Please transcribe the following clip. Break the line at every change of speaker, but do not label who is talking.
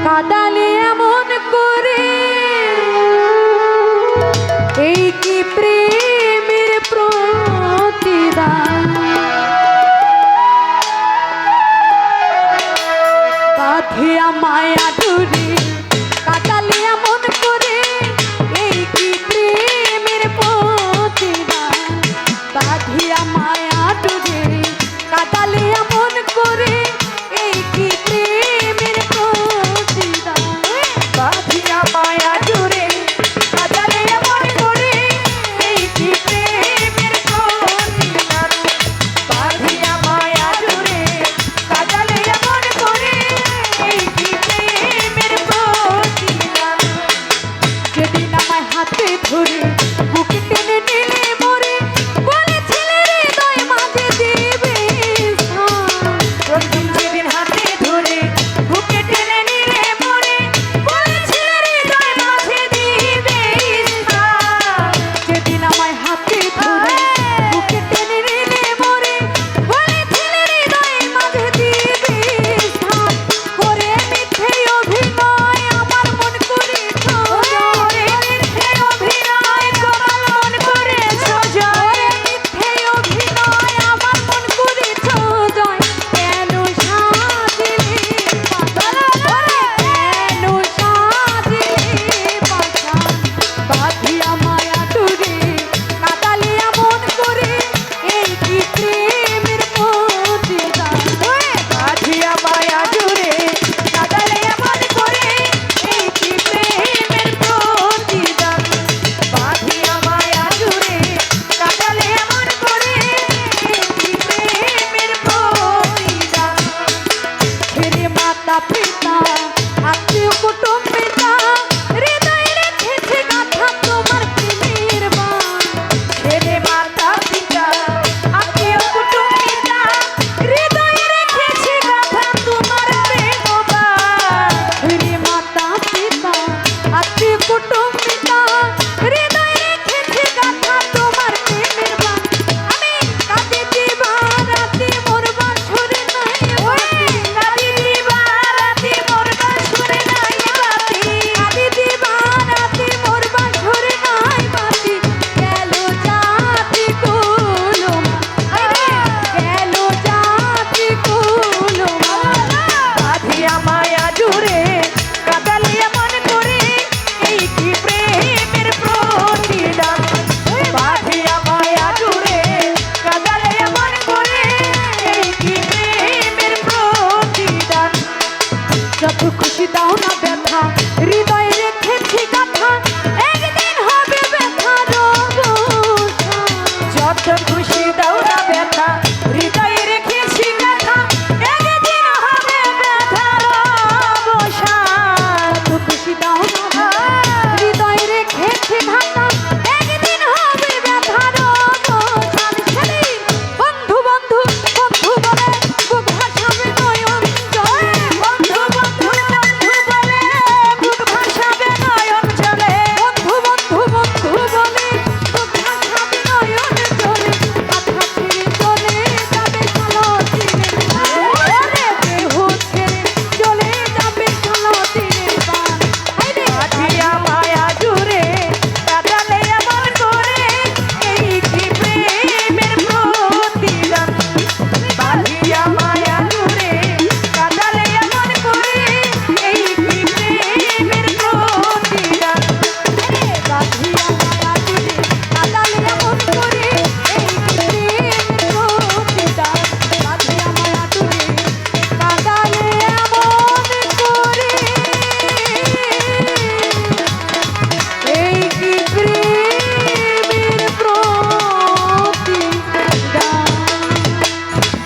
কাদালে এমন করে এই কি প্রেমের প্রতিদান বাঁধিয়া মায়া ডুরে কাদালে এমন করে এই কি প্রেমের প্রতিদান বাঁধিয়া মায়া ডুরে কাদালে এমন করে এই কি প্রেমের প্রতিদান বাঁধিয়া মায়া ডুরে কাদালে এমন করে এই কি প্রেমের প্রতিদান বাঁধিয়া মায়া ডুরে কাদালে এমন করে এই কি প্রেমের প্রতিদান যেদিন আমায় হাতে ধরে বুকে টেনে নিলে মরে বলেছিলে হৃদয় মাঝে দিবে প্রথম যেদিন হাতে ধরে বুকে টেনে নিলে মরে বলেছিলে হৃদয় মাঝে দিবে যেদিন আমায় হাতে ধরে বুকে টেনে নিলে মরে বলেছিলে হৃদয় মাঝে দিবে করে মিথ্যে অভিনয় আমার মন করেছ করে মিথ্যে অভিনয় তোমার মন করেছ জয় মিথ্যে অভিনয় আমার মন করেছ জয় কেন সাজিলে কেন সাজিলে পাশান বাঁধিয়া মায়া ডুরে কাদালে এমন করে এই কি প্রেমের প্রতিদান বাঁধিয়া মায়া ডুরে কাদালে এমন করে এই কি প্রেমের প্রতিদান বাঁধিয়া মায়া ডুরে কাদালে এমন করে এই কি প্রেমের প্রতিদান ছেড়ে মাতা পিতা আত্মীয় কুটুম পিতা হৃদয়ে রেখেছে গাথা তোমার প্রেমের বাণ ছেড়ে মাতা পিতা আত্মীয় কুটুম পিতা হৃদয়ে রেখেছে গাথা তোমার প্রেম বাণ রে মাতা পিতা আত্মীয় কুটুম পিতা হৃদয়ে রেখেছে গাথা তোমার প্রেমের বাণ আমি কাঁদি দিবারাতে মোর বাঁশরে নাই কাঁদি দিবারাতে মোর বাঁশরে নাই বাতি কাঁদি দিবারাতে মোর বাঁশরে নাই বাতি গেল জাতি কুলুম গেল জাতি কুলুম বাঁধিয়া মায়া ডুরে কাদালে এমন করে এই কি প্রেমের প্রতিদান বাঁধিয়া মায়া ডুরে কাদালে এমন করে এই কি প্রেমের প্রতিদান যত খুশি দাও না ব্যথা হৃদয়ে রেখেছি গাথা